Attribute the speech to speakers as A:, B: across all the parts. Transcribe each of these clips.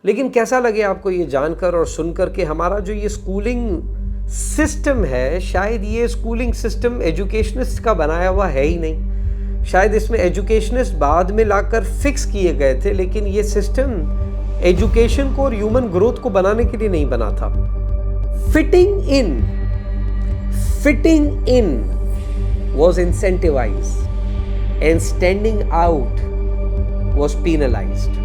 A: लेकिन कैसा लगे आपको ये जानकर और सुनकर कि हमारा जो ये स्कूलिंग सिस्टम है, शायद ये स्कूलिंग सिस्टम एजुकेशनिस्ट का बनाया हुआ है ही नहीं। शायद इसमें एजुकेशनिस्ट बाद में लाकर फिक्स किए गए थे, लेकिन ये सिस्टम एजुकेशन को और ह्यूमन ग्रोथ को बनाने के लिए नहीं बना था। Fitting in was incentivized and standing out was penalized.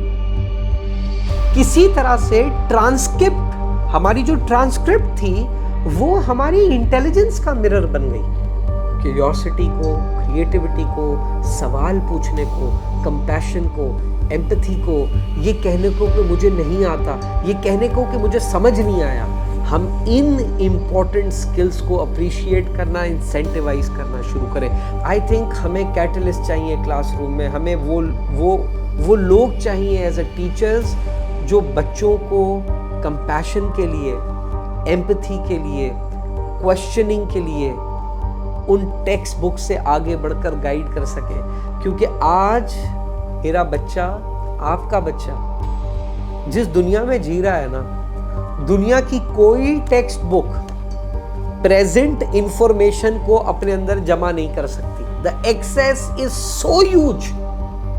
A: किसी तरह से ट्रांसक्रिप्ट, हमारी जो ट्रांसक्रिप्ट थी वो हमारी इंटेलिजेंस का मिरर बन गई। क्यूरियोसिटी को, क्रिएटिविटी को, सवाल पूछने को, कंपैशन को, एम्पैथी को, ये कहने को कि मुझे नहीं आता, ये कहने को कि मुझे समझ नहीं आया। हम इन इम्पॉर्टेंट स्किल्स को अप्रिशिएट करना, इंसेंटिवाइज करना शुरू करें। आई थिंक हमें कैटलिस्ट चाहिए क्लासरूम में, हमें वो लोग चाहिए एज अ टीचर्स जो बच्चों को कंपैशन के लिए, एम्पैथी के लिए, क्वेश्चनिंग के लिए उन टेक्स्ट बुक से आगे बढ़कर गाइड कर सके। क्योंकि आज मेरा बच्चा, आपका बच्चा जिस दुनिया में जी रहा है ना, दुनिया की कोई टेक्स्ट बुक प्रेजेंट इंफॉर्मेशन को अपने अंदर जमा नहीं कर सकती। The excess is so huge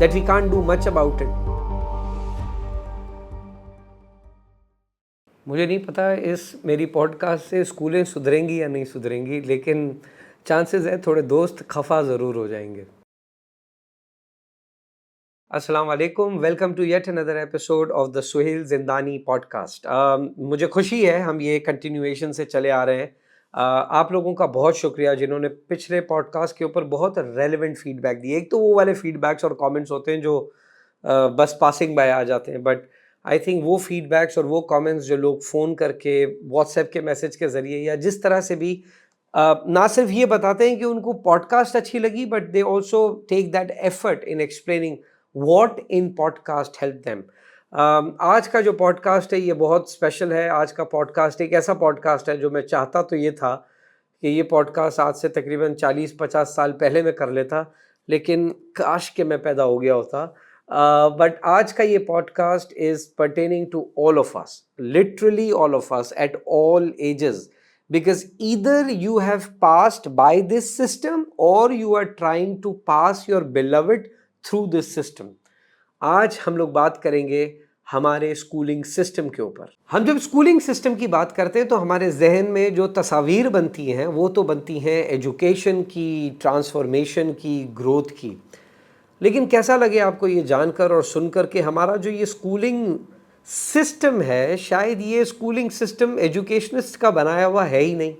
A: that we can't do much about it. मुझे नहीं पता इस मेरी पॉडकास्ट से स्कूलें सुधरेंगी या नहीं सुधरेंगी, लेकिन चांसेस है थोड़े दोस्त खफा ज़रूर हो जाएंगे। अस्सलाम वालेकुम, welcome to yet another episode of the Suhail Jindani podcast. मुझे खुशी है हम ये कंटिन्यूएशन से चले आ रहे हैं। आप लोगों का बहुत शुक्रिया जिन्होंने पिछले पॉडकास्ट के ऊपर बहुत रेलेवेंट फीडबैक दिए। एक तो वो वाले फीडबैक्स और कमेंट्स होते हैं जो बस पासिंग बाय आ जाते हैं, बट आई थिंक वो फीडबैक्स और वो कमेंट्स जो लोग फ़ोन करके, व्हाट्सएप के मैसेज के ज़रिए या जिस तरह से भी ना सिर्फ ये बताते हैं कि उनको पॉडकास्ट अच्छी लगी, but they also take that effort in explaining What in podcast help them. आज का जो पॉडकास्ट है ये बहुत स्पेशल है। आज का पॉडकास्ट एक ऐसा पॉडकास्ट है जो मैं चाहता तो ये था कि ये पॉडकास्ट आज से तकरीबन 40-50 साल पहले मैं कर लेता, लेकिन काश के मैं पैदा हो गया होता। बट आज का ये podcast is pertaining to all of us, literally all of us at all ages, because either you have passed by this system or you are trying to pass your beloved through this system. आज हम लोग बात करेंगे हमारे schooling system के ऊपर। हम जब स्कूलिंग सिस्टम की बात करते हैं तो हमारे जहन में जो तस्वीर बनती हैं वो तो बनती हैं एजुकेशन की, ट्रांसफॉर्मेशन की, ग्रोथ की। लेकिन कैसा लगे आपको ये जानकर और सुनकर कि हमारा जो ये स्कूलिंग सिस्टम है, शायद ये स्कूलिंग सिस्टम एजुकेशनिस्ट का बनाया हुआ है ही नहीं।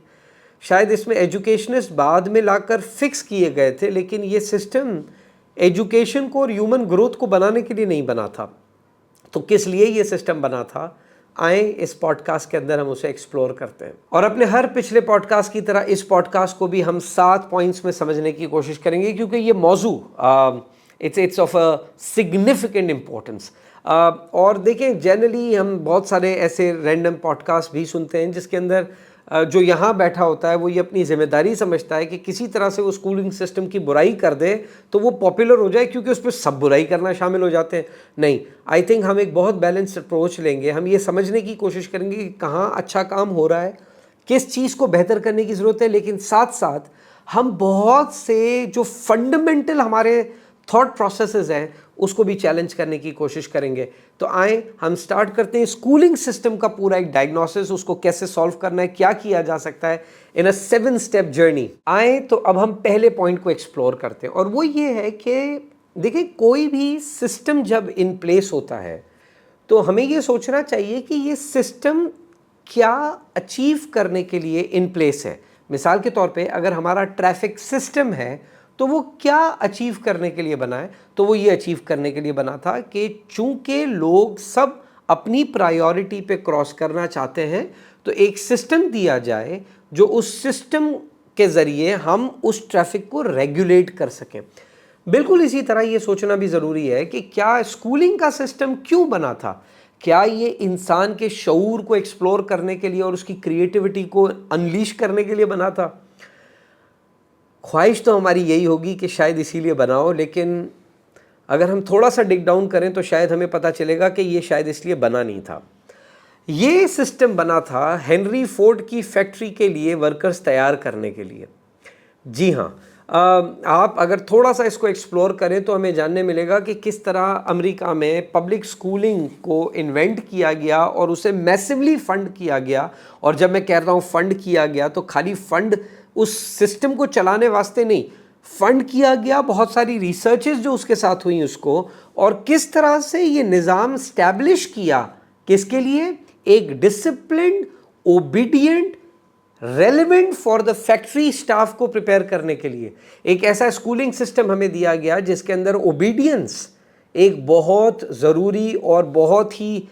A: शायद इसमें एजुकेशनिस्ट बाद में लाकर फिक्स किए गए थे, लेकिन ये सिस्टम एजुकेशन को और ह्यूमन ग्रोथ को बनाने के लिए नहीं बना था। तो किस लिए ये सिस्टम बना था, आए इस पॉडकास्ट के अंदर हम उसे एक्सप्लोर करते हैं। और अपने हर पिछले पॉडकास्ट की तरह इस पॉडकास्ट को भी हम 7 पॉइंट्स में समझने की कोशिश करेंगे, क्योंकि ये मौजू it's of a significant importance. और देखें, जनरली हम बहुत सारे ऐसे रैंडम पॉडकास्ट भी सुनते हैं जिसके अंदर जो यहाँ बैठा होता है वो ये अपनी जिम्मेदारी समझता है कि किसी तरह से वो स्कूलिंग सिस्टम की बुराई कर दे तो वो पॉपुलर हो जाए, क्योंकि उस पर सब बुराई करना शामिल हो जाते हैं। नहीं, आई थिंक हम एक बहुत बैलेंस्ड अप्रोच लेंगे। हम ये समझने की कोशिश करेंगे कि कहाँ अच्छा काम हो रहा है, किस चीज़ को बेहतर करने की ज़रूरत है, लेकिन साथ साथ हम बहुत से जो फंडामेंटल हमारे थॉट प्रोसेसेस हैं उसको भी चैलेंज करने की कोशिश करेंगे। तो आए हम स्टार्ट करते हैं स्कूलिंग सिस्टम का पूरा एक डायग्नोसिस, उसको कैसे सॉल्व करना है, क्या किया जा सकता है इन अ 7 स्टेप जर्नी। आए तो अब हम पहले पॉइंट को एक्सप्लोर करते हैं, और वो ये है कि देखिए, कोई भी सिस्टम जब इन प्लेस होता है तो हमें ये सोचना चाहिए कि ये सिस्टम क्या अचीव करने के लिए इन प्लेस है। मिसाल के तौर पे अगर हमारा ट्रैफिक सिस्टम है तो वो क्या अचीव करने के लिए बना है, तो वो ये अचीव करने के लिए बना था कि चूंकि लोग सब अपनी प्रायोरिटी पे क्रॉस करना चाहते हैं तो एक सिस्टम दिया जाए जो उस सिस्टम के ज़रिए हम उस ट्रैफिक को रेगुलेट कर सकें। बिल्कुल इसी तरह ये सोचना भी ज़रूरी है कि क्या स्कूलिंग का सिस्टम क्यों बना था। क्या ये इंसान के शऊर को एक्सप्लोर करने के लिए और उसकी क्रिएटिविटी को अनलीश करने के लिए बना था। ख्वाहिश तो हमारी यही होगी कि शायद इसीलिए बनाओ, लेकिन अगर हम थोड़ा सा डिग डाउन करें तो शायद हमें पता चलेगा कि ये शायद इसलिए बना नहीं था। ये सिस्टम बना था हेनरी फोर्ड की फैक्ट्री के लिए वर्कर्स तैयार करने के लिए। जी हाँ, आप अगर थोड़ा सा इसको एक्सप्लोर करें तो हमें जानने मिलेगा कि किस तरह अमेरिका में पब्लिक स्कूलिंग को इन्वेंट किया गया और उसे मैसिवली फंड किया गया। और जब मैं कह रहा हूँ फंड किया गया तो खाली फंड उस सिस्टम को चलाने वास्ते नहीं, फंड किया गया बहुत सारी रिसर्चेस जो उसके साथ हुई उसको, और किस तरह से ये निज़ाम स्टैब्लिश किया किसके लिए, एक disciplined, obedient, relevant for the factory staff को प्रिपेयर करने के लिए एक ऐसा स्कूलिंग सिस्टम हमें दिया गया जिसके अंदर ओबीडियंस एक बहुत ज़रूरी और बहुत ही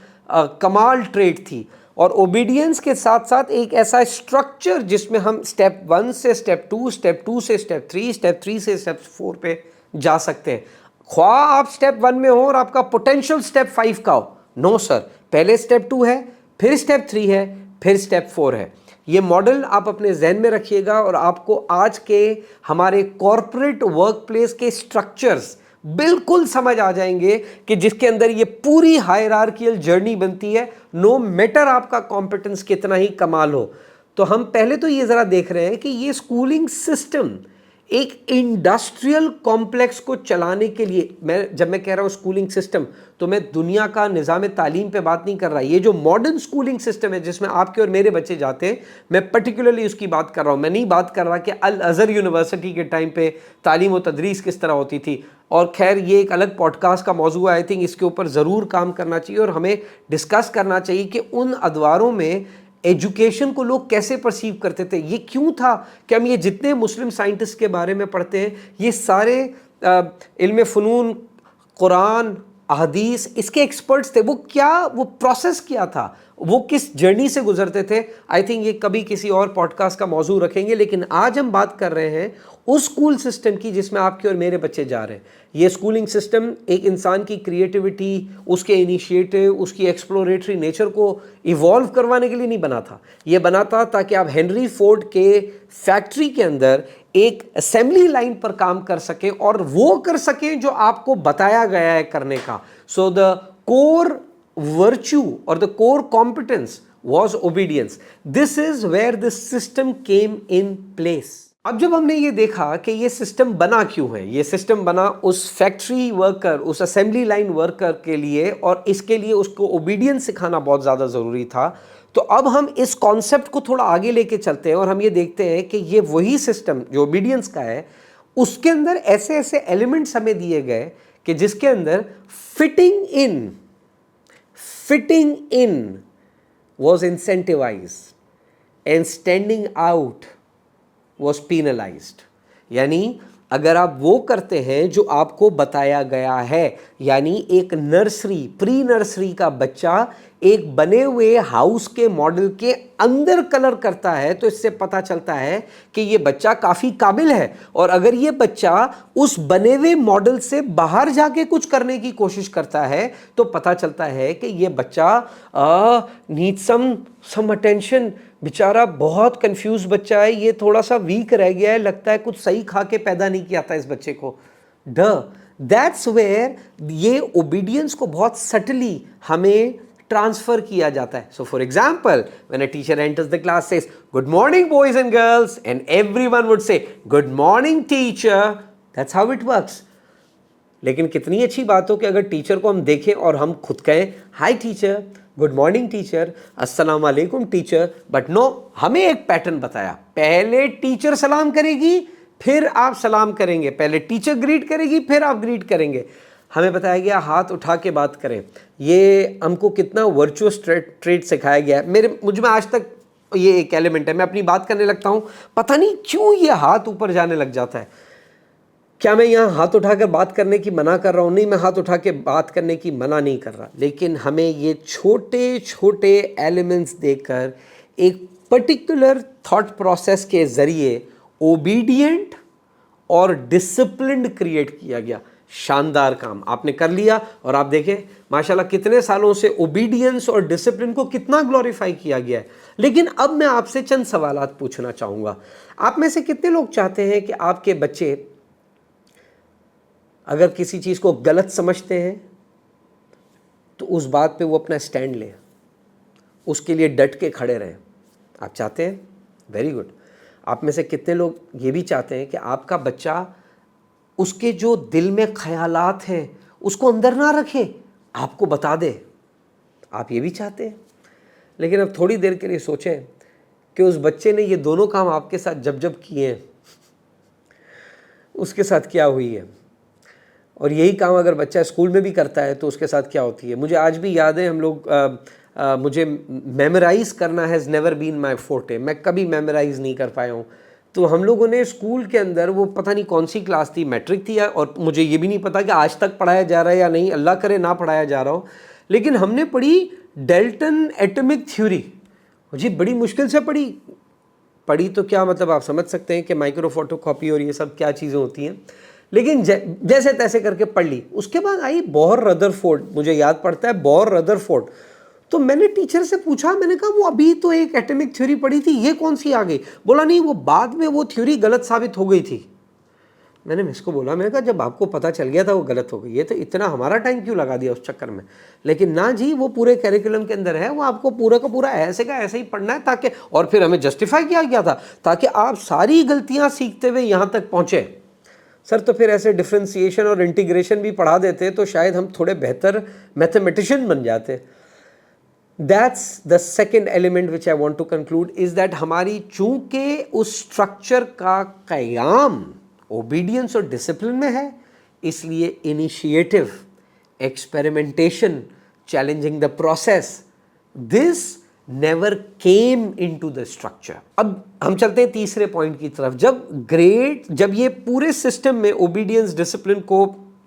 A: कमाल ट्रेट थी। और ओबीडियंस के साथ साथ एक ऐसा स्ट्रक्चर जिसमें हम स्टेप 1 से स्टेप 2, स्टेप 2 से स्टेप 3, स्टेप 3 से स्टेप 4 पे जा सकते हैं। ख्वाह आप स्टेप 1 में हो और आपका पोटेंशियल स्टेप 5 का हो, नो सर, पहले स्टेप 2 है, फिर स्टेप 3 है, फिर स्टेप 4 है। ये मॉडल आप अपने जहन में रखिएगा और आपको आज के हमारे कॉरपोरेट वर्क प्लेस के स्ट्रक्चर्स बिल्कुल समझ आ जाएंगे कि जिसके अंदर ये पूरी हायरार्कियल जर्नी बनती है, नो मैटर आपका कॉम्पिटेंस कितना ही कमाल हो। तो हम पहले तो ये ज़रा देख रहे हैं कि ये स्कूलिंग सिस्टम एक इंडस्ट्रियल कॉम्प्लेक्स को चलाने के लिए, जब मैं कह रहा हूँ स्कूलिंग सिस्टम तो मैं दुनिया का निज़ाम तालीम पे बात नहीं कर रहा। ये जो मॉडर्न स्कूलिंग सिस्टम है जिसमें आपके और मेरे बच्चे जाते हैं, मैं पर्टिकुलरली उसकी बात कर रहा हूँ। मैं नहीं बात कर रहा कि अल अज़हर यूनिवर्सिटी के टाइम पे तालीम व तदरीस किस तरह होती थी। और खैर ये एक अलग पॉडकास्ट का मौजू है, आई थिंक इसके ऊपर ज़रूर काम करना चाहिए और हमें डिस्कस करना चाहिए कि उन अदवारों में एजुकेशन को लोग कैसे परसीव करते थे, ये क्यों था कि हम ये जितने मुस्लिम साइंटिस्ट के बारे में पढ़ते हैं ये सारे इल्म फ़नून, कुरान, अहदीस, इसके एक्सपर्ट्स थे। वो प्रोसेस क्या था, वो किस जर्नी से गुजरते थे। आई थिंक ये कभी किसी और पॉडकास्ट का मौजू रखेंगे, लेकिन आज हम बात कर रहे हैं उस स्कूल सिस्टम की जिसमें आपके और मेरे बच्चे जा रहे हैं। ये स्कूलिंग सिस्टम एक इंसान की क्रिएटिविटी, उसके इनिशिएटिव, उसकी एक्सप्लोरेटरी नेचर को इवॉल्व करवाने के लिए नहीं बना था। ये बना था ताकि आप हेनरी फोर्ड के फैक्ट्री के अंदर एक असेंबली लाइन पर काम कर सकें और वो कर सकें जो आपको बताया गया है करने का। So the core virtue or the core competence was obedience. This is where the system came in place. अब जब हमने ये देखा कि ये सिस्टम बना क्यों है, ये सिस्टम बना उस फैक्ट्री वर्कर, उस असेंबली लाइन वर्कर के लिए, और इसके लिए उसको ओबीडियंस सिखाना बहुत ज़्यादा ज़रूरी था। तो अब हम इस कॉन्सेप्ट को थोड़ा आगे लेके चलते हैं और हम ये देखते हैं कि ये वही सिस्टम जो ओबीडियंस का है, उसके अंदर ऐसे ऐसे एलिमेंट्स हमें दिए गए कि जिसके अंदर fitting in was incentivized and standing out was penalized। यानी अगर आप वो करते हैं जो आपको बताया गया है, यानी एक नर्सरी, प्री नर्सरी का बच्चा एक बने हुए हाउस के मॉडल के अंदर कलर करता है तो इससे पता चलता है कि ये बच्चा काफ़ी काबिल है। और अगर ये बच्चा उस बने हुए मॉडल से बाहर जाके कुछ करने की कोशिश करता है तो पता चलता है कि ये बच्चा नीड सम अटेंशन, बेचारा बहुत कंफ्यूज बच्चा है, ये थोड़ा सा वीक रह गया है, लगता है कुछ सही खा के पैदा नहीं किया था इस बच्चे को। दैट्स वेयर ये ओबीडियंस को बहुत सटली हमें ट्रांसफर किया जाता है। So for example, when a teacher enters the class says good morning boys and girls and everyone would say good morning teacher, that's how it works. लेकिन कितनी अच्छी बात हो कि अगर टीचर को हम देखें और हम खुद कहें हाय टीचर, गुड मॉर्निंग टीचर, अस्सलाम वालेकुम टीचर, बट नो, हमें एक पैटर्न बताया, पहले टीचर सलाम करेगी फिर आप सलाम करेंगे, पहले टीचर ग्रीट करेगी फिर आप ग्रीट करेंगे। हमें बताया गया हाथ उठा के बात करें। ये हमको कितना वर्चुअस ट्रेट सिखाया गया है। मुझ में आज तक ये एक एलिमेंट है, मैं अपनी बात करने लगता हूँ, पता नहीं क्यों ये हाथ ऊपर जाने लग जाता है। क्या मैं यहाँ हाथ उठाकर बात करने की मना कर रहा हूँ? नहीं, मैं हाथ उठा के बात करने की मना नहीं कर रहा, लेकिन हमें ये छोटे छोटे एलिमेंट्स देकर एक पर्टिकुलर थॉट प्रोसेस के ज़रिए ओबीडियंट और डिसिप्लिन्ड क्रिएट किया गया। शानदार काम आपने कर लिया और आप देखें माशाल्लाह कितने सालों से ओबीडियंस और डिसिप्लिन को कितना ग्लोरीफाई किया गया है। लेकिन अब मैं आपसे चंद सवालात पूछना चाहूँगा। आप में से कितने लोग चाहते हैं कि आपके बच्चे अगर किसी चीज़ को गलत समझते हैं तो उस बात पे वो अपना स्टैंड लें, उसके लिए डट के खड़े रहें। आप चाहते हैं? Very good. आप में से कितने लोग ये भी चाहते हैं कि आपका बच्चा उसके जो दिल में ख्यालात हैं उसको अंदर ना रखे, आपको बता दे? आप ये भी चाहते हैं? लेकिन अब थोड़ी देर के लिए सोचें कि उस बच्चे ने ये दोनों काम आपके साथ जब जब किए हैं, उसके साथ क्या हुई है। और यही काम अगर बच्चा स्कूल में भी करता है तो उसके साथ क्या होती है। मुझे आज भी याद है, हम लोग मुझे मेमोराइज़ करना has never been my forte, मैं कभी मेमोराइज़ नहीं कर पाया हूँ। तो हम लोगों ने स्कूल के अंदर, वो पता नहीं कौन सी क्लास थी, मैट्रिक थी, और मुझे ये भी नहीं पता कि आज तक पढ़ाया जा रहा है या नहीं, अल्लाह करे ना पढ़ाया जा रहा हो, लेकिन हमने पढ़ी डेल्टन एटॉमिक थ्योरी। जी बड़ी मुश्किल से पढ़ी तो क्या मतलब, आप समझ सकते हैं कि माइक्रो फोटोकॉपी और ये सब क्या चीज़ें होती हैं, लेकिन जैसे तैसे करके पढ़ ली। उसके बाद आई बोर रदरफोर्ड, मुझे याद पड़ता है बोर रदरफोर्ड। तो मैंने टीचर से पूछा, मैंने कहा वो अभी तो एक एटॉमिक थ्योरी पढ़ी थी, ये कौन सी आ गई? बोला नहीं, वो बाद में वो थ्योरी गलत साबित हो गई थी। मैंने इसको बोला, मैंने कहा जब आपको पता चल गया था वो गलत हो गई, ये तो इतना हमारा टाइम क्यों लगा दिया उस चक्कर में? लेकिन ना जी, वो पूरे कैरिकुलम के अंदर है, वो आपको पूरा का पूरा ऐसे का ऐसे ही पढ़ना है, ताकि, और फिर हमें जस्टिफाई किया गया था ताकि आप सारी गलतियां सीखते हुए यहाँ तक पहुँचे। सर तो फिर ऐसे डिफ्रेंसिएशन और इंटीग्रेशन भी पढ़ा देते तो शायद हम थोड़े बेहतर मैथमेटिशियन बन जाते। That's the second element which I want to conclude is that हमारी चूंकि उस स्ट्रक्चर का क़याम ओबीडियंस और डिसिप्लिन में है, इसलिए initiative, experimentation, challenging the process, this never came into the structure. अब हम चलते हैं तीसरे पॉइंट की तरफ। जब ये पूरे सिस्टम में ओबीडियंस डिसिप्लिन को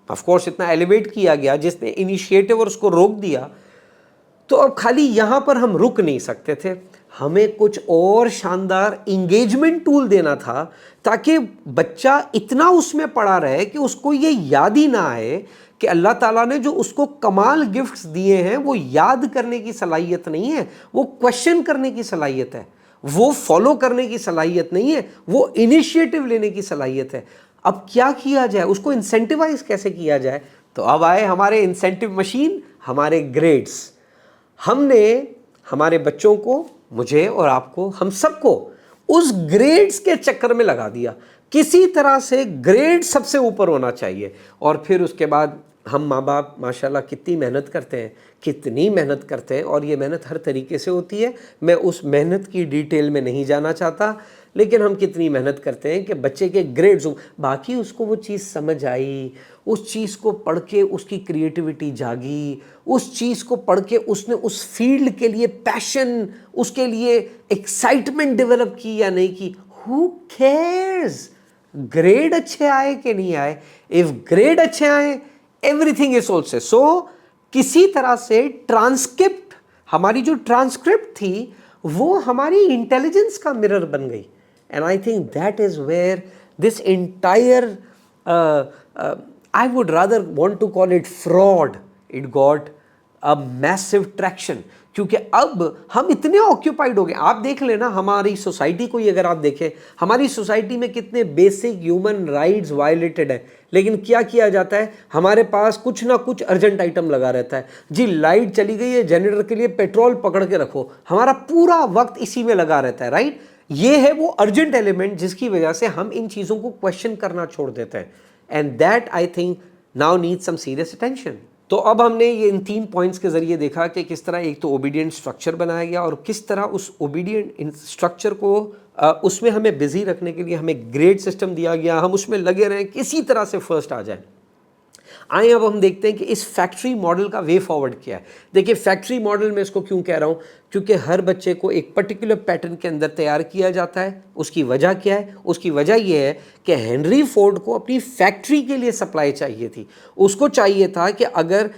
A: ऑफ कोर्स इतना एलिवेट किया गया, जिसने इनिशिएटिव और उसको रोक दिया, तो अब खाली यहां पर हम रुक नहीं सकते थे, हमें कुछ और शानदार इंगेजमेंट टूल देना था ताकि बच्चा इतना उसमें पड़ा रहे कि उसको ये याद ही ना आए कि अल्लाह ताला ने जो उसको कमाल गिफ्ट्स दिए हैं वो याद करने की सलाहियत नहीं है, वो क्वेश्चन करने की सलाहियत है, वो फॉलो करने की सलाहियत नहीं है, वो इनिशिएटिव लेने की सलाहियत है। अब क्या किया जाए, उसको इंसेंटिवाइज कैसे किया जाए? तो अब आए हमारे इंसेंटिव मशीन, हमारे ग्रेड्स। हमने हमारे बच्चों को, मुझे और आपको, हम सबको उस ग्रेड्स के चक्कर में लगा दिया। किसी तरह से ग्रेड सबसे ऊपर होना चाहिए, और फिर उसके बाद हम माँ बाप माशाल्लाह कितनी मेहनत करते हैं, और ये मेहनत हर तरीके से होती है। मैं उस मेहनत की डिटेल में नहीं जाना चाहता, लेकिन हम कितनी मेहनत करते हैं कि बच्चे के ग्रेड्स, बाकी उसको वो चीज़ समझ आई, उस चीज़ को पढ़ के उसकी क्रिएटिविटी जागी, उस चीज़ को पढ़ के उसने उस फील्ड के लिए पैशन, उसके लिए एक्साइटमेंट डेवलप की या नहीं की, हु केयर्स? ग्रेड अच्छे आए कि नहीं आए, इफ ग्रेड अच्छे आए एवरीथिंग इज ऑल्सो। सो किसी तरह से ट्रांसक्रिप्ट, हमारी जो ट्रांसक्रिप्ट थी वो हमारी इंटेलिजेंस का मिरर बन गई। And I think that is where this entire, I would rather want to call it fraud, it got a massive traction, क्योंकि अब हम इतने ऑक्यूपाइड हो गए। आप देख लेना हमारी सोसाइटी को ही अगर आप देखें, हमारी सोसाइटी में कितने बेसिक ह्यूमन राइट्स वायलेटेड है, लेकिन क्या किया जाता है, हमारे पास कुछ ना कुछ अर्जेंट आइटम लगा रहता है। जी लाइट चली गई है, जनरेटर के लिए पेट्रोल पकड़ के रखो, हमारा पूरा वक्त इसी में लगा रहता है, राइट? ये है वो अर्जेंट एलिमेंट जिसकी वजह से हम इन चीज़ों को क्वेश्चन करना छोड़ देते हैं, and that I think now needs some serious attention. तो अब हमने ये इन 3 पॉइंट्स के जरिए देखा कि किस तरह एक तो ओबीडियंट स्ट्रक्चर बनाया गया, और किस तरह उस ओबीडियंट स्ट्रक्चर को उसमें हमें बिजी रखने के लिए हमें ग्रेड सिस्टम दिया गया, हम उसमें लगे रहें, किसी तरह से फर्स्ट आ जाए। आए अब हम देखते हैं कि इस फैक्ट्री मॉडल का वे फॉरवर्ड क्या है। देखिए फैक्ट्री मॉडल में इसको क्यों कह रहा हूँ, क्योंकि हर बच्चे को एक पर्टिकुलर पैटर्न के अंदर तैयार किया जाता है। उसकी वजह क्या है? उसकी वजह यह है कि हेनरी फोर्ड को अपनी फैक्ट्री के लिए सप्लाई चाहिए थी। उसको चाहिए था कि अगर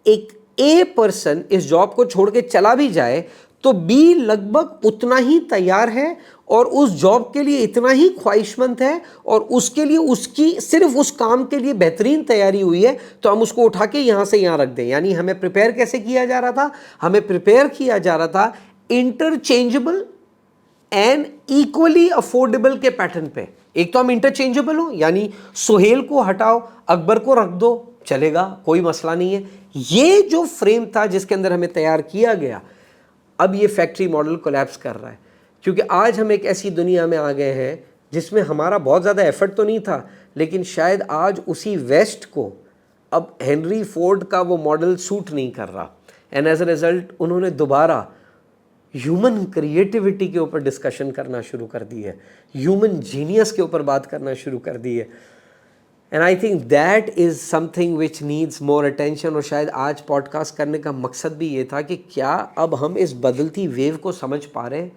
A: एक ए पर्सन इस जॉब को छोड़ के चला भी जाए तो बी लगभग उतना ही तैयार है और उस जॉब के लिए इतना ही ख्वाहिशमंद है, और उसके लिए उसकी सिर्फ उस काम के लिए बेहतरीन तैयारी हुई है, तो हम उसको उठा के यहाँ से यहाँ रख दें। यानी हमें प्रिपेयर कैसे किया जा रहा था? हमें प्रिपेयर किया जा रहा था इंटरचेंजेबल एंड इक्वली अफोर्डेबल के पैटर्न पे। एक तो हम इंटरचेंजेबल हो, यानी सुहेल को हटाओ अकबर को रख दो, चलेगा, कोई मसला नहीं है। ये जो फ्रेम था जिसके अंदर हमें तैयार किया गया, अब ये फैक्ट्री मॉडल कोलैप्स कर रहा है, क्योंकि आज हम एक ऐसी दुनिया में आ गए हैं जिसमें हमारा बहुत ज़्यादा एफर्ट तो नहीं था, लेकिन शायद आज उसी वेस्ट को अब हेनरी फोर्ड का वो मॉडल सूट नहीं कर रहा, एंड एज अ रिजल्ट उन्होंने दोबारा ह्यूमन क्रिएटिविटी के ऊपर डिस्कशन करना शुरू कर दी है, ह्यूमन जीनियस के ऊपर बात करना शुरू कर दी है। And I think that is something which needs more attention. और शायद आज पॉडकास्ट करने का मकसद भी ये था कि क्या अब हम इस बदलती वेव को समझ पा रहे हैं,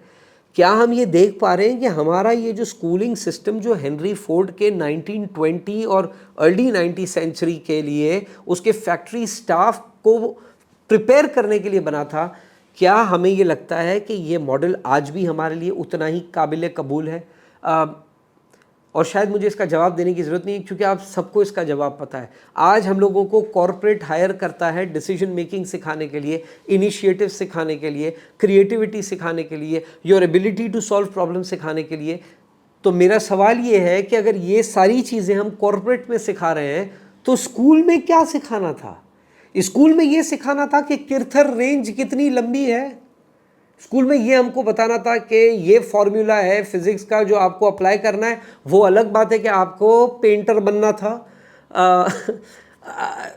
A: क्या हम ये देख पा रहे हैं कि हमारा ये जो स्कूलिंग सिस्टम जो हेनरी फोर्ड के 1920 और अर्ली 19th सेंचुरी के लिए उसके फैक्ट्री स्टाफ को प्रिपेयर करने के लिए बना था, क्या हमें ये लगता है कि ये मॉडल आज भी हमारे लिए उतना ही काबिल कबूल है? और शायद मुझे इसका जवाब देने की ज़रूरत नहीं है, क्योंकि आप सबको इसका जवाब पता है। आज हम लोगों को कॉरपोरेट हायर करता है डिसीजन मेकिंग सिखाने के लिए, इनिशिएटिव सिखाने के लिए, क्रिएटिविटी सिखाने के लिए, your ability to solve problem सिखाने के लिए। तो मेरा सवाल ये है कि अगर ये सारी चीज़ें हम कॉरपोरेट में सिखा रहे हैं तो स्कूल में क्या सिखाना था? स्कूल में ये सिखाना था कि किर्थर रेंज कितनी लंबी है। स्कूल में ये हमको बताना था कि ये फॉर्मूला है फिज़िक्स का जो आपको अप्लाई करना है। वो अलग बात है कि आपको पेंटर बनना था।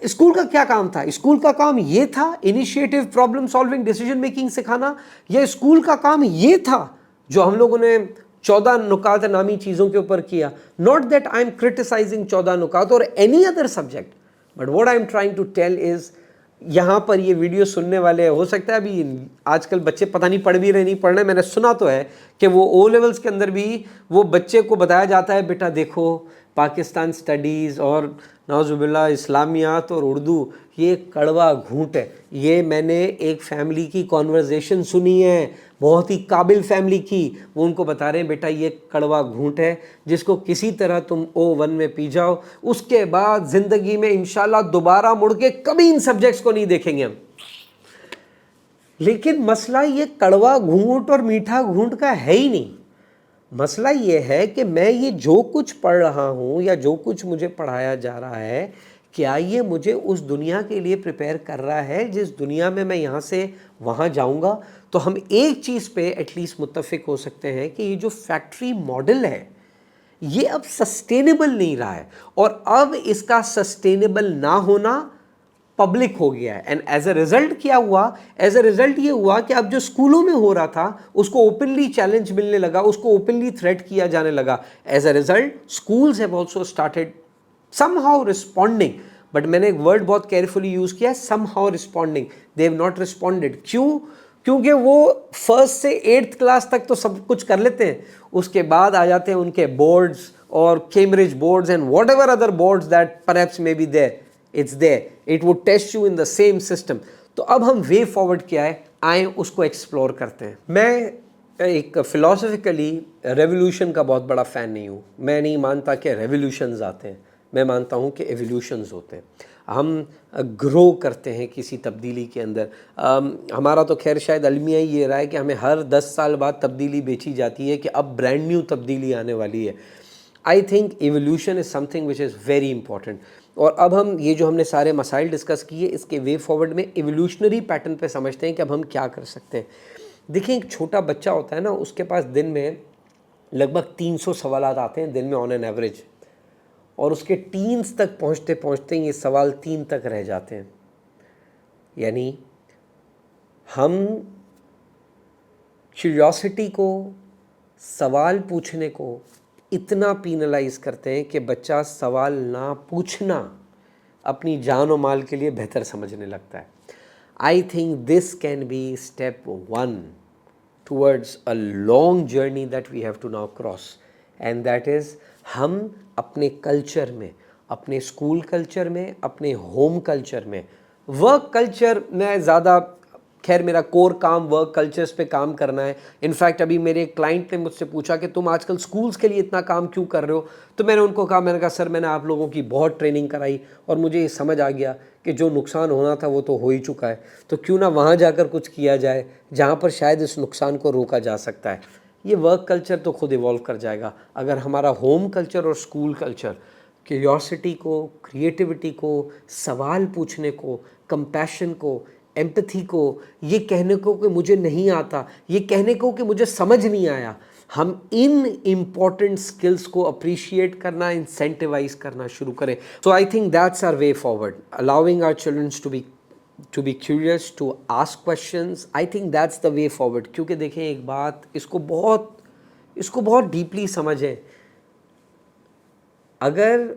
A: स्कूल का क्या काम था? स्कूल का काम ये था initiative, problem solving, decision making सिखाना, या स्कूल का काम ये था जो हम लोगों ने 14 नुकात नामी चीज़ों के ऊपर किया। Not that I am criticising 14 नुकात और any other subject, but what I am trying to tell is, यहाँ पर ये वीडियो सुनने वाले हो सकता है अभी आजकल बच्चे पता नहीं पढ़ भी रहे नहीं पढ़ रहे। मैंने सुना तो है कि वो ओ लेवल्स के अंदर भी वो बच्चे को बताया जाता है, बेटा देखो पाकिस्तान स्टडीज़ और नाउज़ुबिल्लाह इस्लामियात और उर्दू ये कड़वा घूंट है। ये मैंने एक फैमिली की कॉन्वर्जेसन सुनी है, बहुत ही काबिल फैमिली की। वो उनको बता रहे हैं बेटा ये कड़वा घूंट है, जिसको किसी तरह तुम O1 में पी जाओ, उसके बाद ज़िंदगी में इंशाल्लाह दोबारा मुड़ के कभी इन सब्जेक्ट्स को नहीं देखेंगे हम। लेकिन मसला ये कड़वा घूंट और मीठा घूंट का है ही नहीं। मसला ये है कि मैं ये जो कुछ पढ़ रहा हूँ या जो कुछ मुझे पढ़ाया जा रहा है, क्या ये मुझे उस दुनिया के लिए प्रिपेयर कर रहा है जिस दुनिया में मैं यहाँ से वहाँ जाऊँगा? तो हम एक चीज़ पे एटलीस्ट मुत्तफिक हो सकते हैं कि ये जो फैक्ट्री मॉडल है ये अब सस्टेनेबल नहीं रहा है, और अब इसका सस्टेनेबल ना होना पब्लिक हो गया है। एंड एज अ रिजल्ट क्या हुआ? एज अ रिजल्ट ये हुआ कि अब जो स्कूलों में हो रहा था उसको ओपनली चैलेंज मिलने लगा, उसको ओपनली थ्रेट किया जाने लगा। As a result schools have also started somehow responding, but मैंने एक वर्ड बहुत केयरफुली यूज किया है, somehow responding. They have not responded. क्यों? क्योंकि वो फर्स्ट से 8th क्लास तक तो सब कुछ कर लेते हैं, उसके बाद आ जाते हैं उनके बोर्ड्स और Cambridge boards and whatever other boards that perhaps may be there, it's there, it would test you in the same system. तो अब हम वे फॉरवर्ड क्या है, आए उसको एक्सप्लोर करते हैं। मैं एक फिलोसफिकली रेवोल्यूशन का बहुत बड़ा फ़ैन नहीं हूँ। मैं नहीं मानता कि रेवोल्यूशंस आते हैं, मैं मानता हूँ कि एवोल्यूशंस होते हैं। हम ग्रो करते हैं किसी तब्दीली के अंदर। हमारा तो खैर शायद अलमिया ही ये रहा है कि हमें हर 10 साल बाद तब्दीली बेची जाती है कि अब ब्रांड न्यू तब्दीली आने वाली है। I think evolution is something which is very important. और अब हम ये जो हमने सारे मसाइल डिस्कस किए, इसके वे फॉरवर्ड में एवोल्यूशनरी पैटर्न पे समझते हैं कि अब हम क्या कर सकते हैं। देखिए एक छोटा बच्चा होता है ना, उसके पास दिन में लगभग 300 सवालात आते हैं दिन में ऑन एन एवरेज, और उसके टीन्स तक पहुँचते पहुँचते ये सवाल 3 तक रह जाते हैं। यानी हम क्यूरियोसिटी को, सवाल पूछने को इतना पीनलाइज करते हैं कि बच्चा सवाल ना पूछना अपनी जान और माल के लिए बेहतर समझने लगता है। I think this can be step 1 towards a long journey that we have to now cross, and that is हम अपने कल्चर में, अपने स्कूल कल्चर में, अपने होम कल्चर में, वर्क कल्चर में ज़्यादा, खैर मेरा कोर काम वर्क कल्चर्स पे काम करना है। इनफैक्ट अभी मेरे क्लाइंट ने मुझसे पूछा कि तुम आजकल स्कूल्स के लिए इतना काम क्यों कर रहे हो? तो मैंने उनको कहा, मैंने कहा सर मैंने आप लोगों की बहुत ट्रेनिंग कराई और मुझे ये समझ आ गया कि जो नुकसान होना था वो तो हो ही चुका है, तो क्यों ना वहाँ जाकर कुछ किया जाए जहाँ पर शायद इस नुकसान को रोका जा सकता है। ये वर्क कल्चर तो खुद इवॉल्व कर जाएगा। अगर हमारा होम कल्चर और स्कूल कल्चर क्यूरियोसिटी को, क्रिएटिविटी को, सवाल पूछने को, कंपैशन को, एम्पैथी को, ये कहने को कि मुझे नहीं आता, ये कहने को कि मुझे समझ नहीं आया, हम इन इम्पॉर्टेंट स्किल्स को अप्रिशिएट करना, इंसेंटिवाइज करना शुरू करें। So I think that's our way forward, allowing our childrens to be curious, to ask questions. I think that's the way forward. क्योंकि देखें एक बात, इसको बहुत डीपली समझें। अगर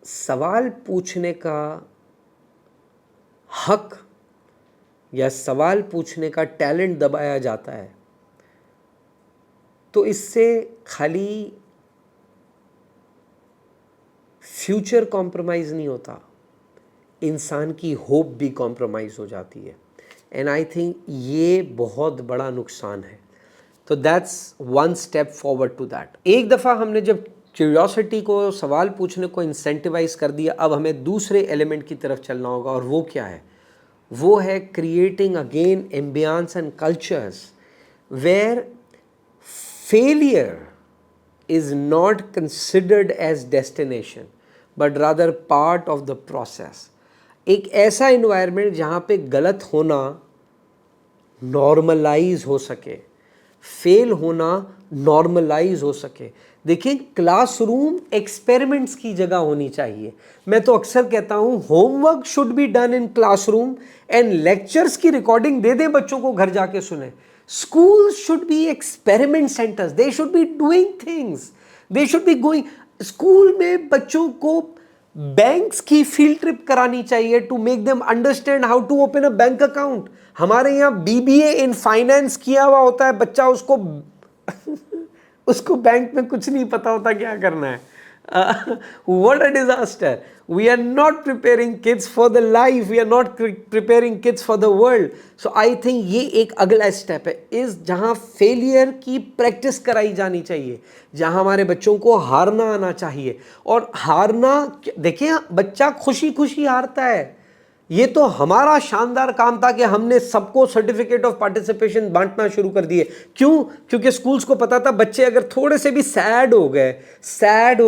A: सवाल पूछने का हक या सवाल पूछने का टैलेंट दबाया जाता है तो इससे खाली फ्यूचर कॉम्प्रोमाइज़ नहीं होता, इंसान की होप भी कॉम्प्रोमाइज़ हो जाती है। एंड आई थिंक ये बहुत बड़ा नुकसान है। तो that's one step forward to that. एक दफ़ा हमने जब क्यूरियोसिटी को, सवाल पूछने को इंसेंटिवाइज कर दिया, अब हमें दूसरे एलिमेंट की तरफ चलना होगा। और वो क्या है? वो है creating again ambience and cultures where failure is not considered as destination but rather part of the process। एक ऐसा environment जहाँ पे गलत होना normalize हो सके, फेल होना normalize हो सके। देखिए क्लासरूम एक्सपेरिमेंट्स की जगह होनी चाहिए। मैं तो अक्सर कहता हूँ homework should be done in classroom and lectures की रिकॉर्डिंग दे दें बच्चों को, घर जाके सुने। Schools should be experiment centers. They should be doing things. They should be going. School में बच्चों को बैंक्स की फील्ड ट्रिप करानी चाहिए to make them understand how to open a bank account. हमारे यहाँ बीबीए इन फाइनेंस किया हुआ होता है बच्चा, उसको उसको बैंक में कुछ नहीं पता होता क्या करना है। What a disaster. We are not preparing kids for the life. We are not preparing kids for the world. So I think ये एक अगला स्टेप है, इस जहाँ फेलियर की प्रैक्टिस कराई जानी चाहिए, जहाँ हमारे बच्चों को हारना आना चाहिए। और हारना, देखिए बच्चा खुशी खुशी हारता है। ये तो हमारा शानदार काम था कि हमने सबको सर्टिफिकेट ऑफ पार्टिसिपेशन बांटना शुरू कर दिए। क्यों? क्योंकि स्कूल्स को पता था बच्चे अगर थोड़े से भी सैड हो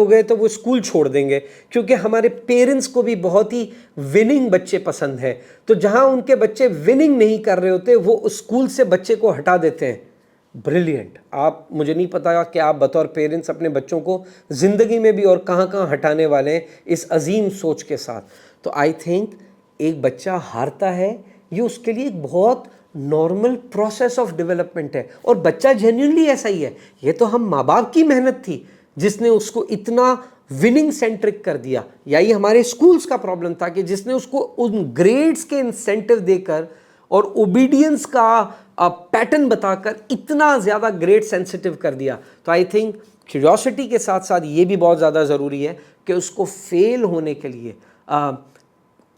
A: गए तो वो स्कूल छोड़ देंगे। क्योंकि हमारे पेरेंट्स को भी बहुत ही विनिंग बच्चे पसंद है, तो जहां उनके बच्चे विनिंग नहीं कर रहे होते वो स्कूल से बच्चे को हटा देते हैं। ब्रिलियंट। आप, मुझे नहीं पता कि आप बतौर पेरेंट्स अपने बच्चों को ज़िंदगी में भी और कहाँ कहाँ हटाने वाले हैं इस अजीम सोच के साथ। तो आई थिंक एक बच्चा हारता है, ये उसके लिए एक बहुत नॉर्मल प्रोसेस ऑफ डेवलपमेंट है। और बच्चा जेन्युइनली ऐसा ही है। ये तो हम माँ बाप की मेहनत थी जिसने उसको इतना विनिंग सेंट्रिक कर दिया, या ये हमारे स्कूल्स का प्रॉब्लम था कि जिसने उसको उन ग्रेड्स के इंसेंटिव देकर और ओबीडियंस का पैटर्न बताकर इतना ज़्यादा ग्रेड सेंसिटिव कर दिया। तो आई थिंक क्यूरियोसिटी के साथ साथ ये भी बहुत ज़्यादा ज़रूरी है कि उसको फेल होने के लिए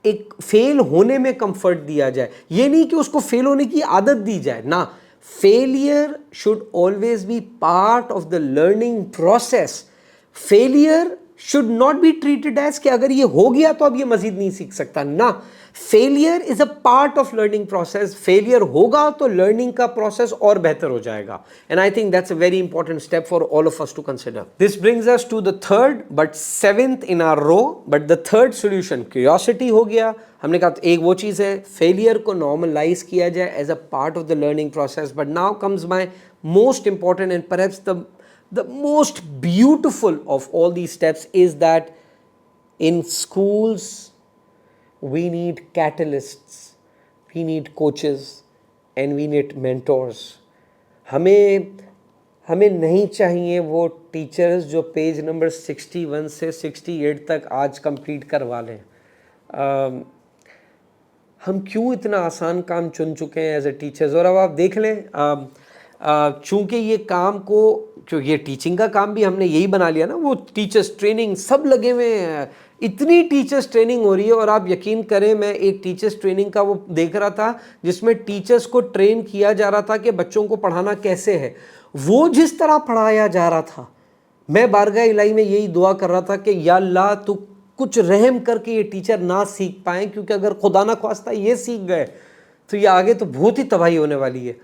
A: एक फेल होने में कंफर्ट दिया जाए। ये नहीं कि उसको फेल होने की आदत दी जाए ना। Failure should always be part of the learning process. Failure should not be treated as कि अगर ये हो गया तो अब ये मजीद नहीं सीख सकता ना। Failure is a part of learning process. Failure होगा तो लर्निंग का प्रोसेस और बेहतर हो जाएगा। And I think that's a very important step for all of us to consider. This brings us to the third but seventh in our row, but the third solution. Curiosity हो गया, हमने कहा एक वो चीज़ है, फेलियर को normalise किया जाए as a part of the learning process. But now comes my most important and perhaps the most beautiful of all these steps is that in schools we need catalysts, we need coaches and we need mentors। हमें नहीं चाहिए वो teachers जो page number 61 से 68 तक आज complete करवा लें। हम क्यों इतना आसान काम चुन चुके हैं एज ए टीचर्स। और अब आप देख लें, चूँकि ये काम को, क्योंकि ये टीचिंग का काम भी हमने यही बना लिया ना, वो टीचर्स ट्रेनिंग सब लगे हुए हैं, इतनी टीचर्स ट्रेनिंग हो रही है। और आप यकीन करें, मैं एक टीचर्स ट्रेनिंग का वो देख रहा था जिसमें टीचर्स को ट्रेन किया जा रहा था कि बच्चों को पढ़ाना कैसे है। वो जिस तरह पढ़ाया जा रहा था, मैं बारगाह इलाही में यही दुआ कर रहा था कि या अल्लाह तू कुछ रहम करके ये टीचर ना सीख पाएँ, क्योंकि अगर खुदा ना ख्वास्ता ये सीख गए तो ये आगे तो बहुत ही तबाही होने वाली है।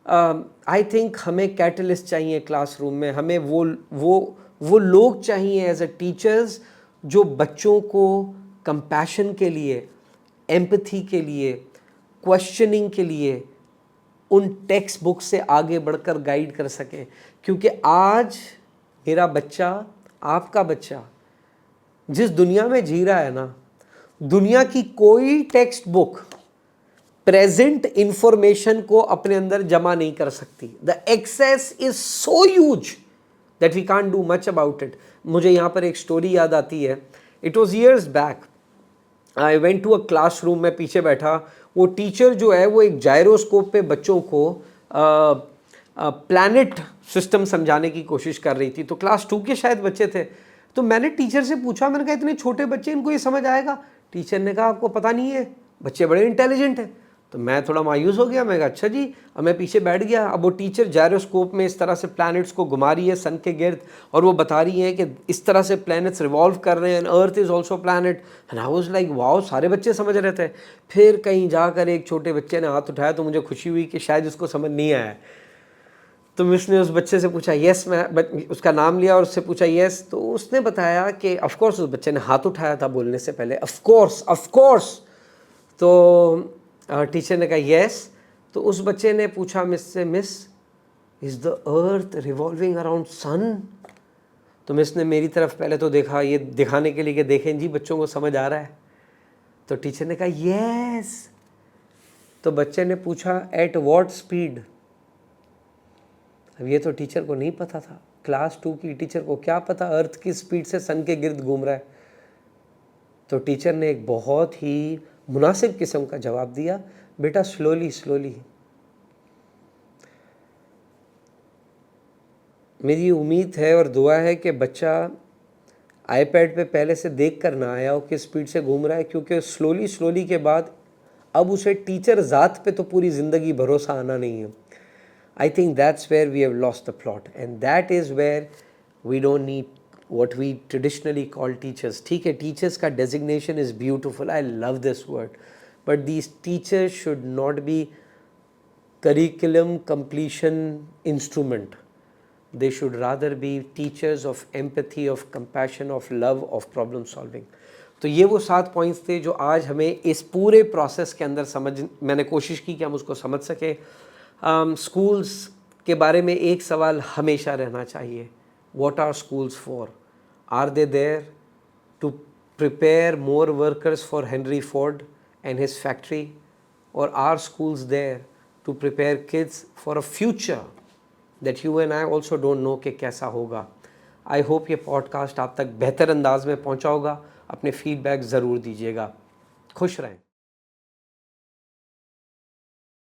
A: आई थिंक हमें कैटलिस्ट चाहिए क्लासरूम में, हमें वो लोग चाहिए एज अ टीचर्स जो बच्चों को कंपैशन के लिए, एम्पथी के लिए, क्वेश्चनिंग के लिए उन टेक्स्ट बुक से आगे बढ़कर गाइड कर सकें। क्योंकि आज मेरा बच्चा, आपका बच्चा जिस दुनिया में जी रहा है ना, दुनिया की कोई टेक्स्ट बुक प्रेजेंट इंफॉर्मेशन को अपने अंदर जमा नहीं कर सकती। The excess is so huge that we can't do much about it. मुझे यहाँ पर एक स्टोरी याद आती है। It was years back, I went to a classroom में पीछे बैठा। वो टीचर जो है वो एक जायरोस्कोप पे बच्चों को प्लैनेट सिस्टम समझाने की कोशिश कर रही थी। तो क्लास 2 के शायद बच्चे थे। तो मैंने टीचर से पूछा, मैंने कहा इतने छोटे बच्चे, इनको ये समझ आएगा? टीचर ने कहा आपको पता नहीं है, बच्चे बड़े इंटेलिजेंट हैं। तो मैं थोड़ा मायूस हो गया। मैं कहा अच्छा जी। अब मैं पीछे बैठ गया। अब वो टीचर जायरोस्कोप में इस तरह से प्लैनेट्स को घुमा रही है सन के गिर्द, और वो बता रही है कि इस तरह से प्लैनेट्स रिवॉल्व कर रहे हैं and earth is also planet. And I was like wow, सारे बच्चे समझ रहे थे। फिर कहीं जाकर एक छोटे बच्चे ने हाथ उठाया, तो मुझे खुशी हुई कि शायद उसको समझ नहीं आया। तो मिस ने उस बच्चे से पूछा यस, मैं उसका नाम लिया और उससे पूछा यस। तो उसने बताया कि ऑफकोर्स, उस बच्चे ने हाथ उठाया था बोलने से पहले, ऑफकोर्स। तो टीचर ने कहा यस। तो उस बच्चे ने पूछा मिस से, miss is the earth revolving around sun? तो मिस ने मेरी तरफ पहले तो देखा, ये दिखाने के लिए कि देखें जी बच्चों को समझ आ रहा है। तो टीचर ने कहा यस। तो बच्चे ने पूछा एट व्हाट स्पीड? अब ये तो टीचर को नहीं पता था। क्लास 2 की टीचर को क्या पता अर्थ की स्पीड से सन के गिर्द घूम रहा है। तो टीचर ने एक बहुत ही मुनासिब किस्म का जवाब दिया, बेटा स्लोली स्लोली। मेरी उम्मीद है और दुआ है कि बच्चा आईपैड पे पहले से देख कर ना आया हो कि स्पीड से घूम रहा है, क्योंकि स्लोली स्लोली के बाद अब उसे टीचर ज़ात पे तो पूरी ज़िंदगी भरोसा आना नहीं है। I think that's where we have lost the plot, and that is where we don't need what we traditionally call teachers. ठीक है, teachers का designation is beautiful, I love this word, but these teachers should not be curriculum completion instrument. They should rather be teachers of empathy, of compassion, of love, of problem solving. तो ये वो 7 points थे जो आज हमें इस पूरे process के अंदर मैंने कोशिश की कि हम उसको समझ सकें। स्कूल्स के बारे में एक सवाल हमेशा रहना चाहिए, what are schools for? Are they there to prepare more workers for Henry Ford and his factory, और are schools there to prepare kids for a future that you and I also don't know कि कैसा होगा। I hope ये podcast आप तक बेहतर अंदाज में पहुंचा होगा। अपने फीडबैक ज़रूर दीजिएगा। खुश रहें।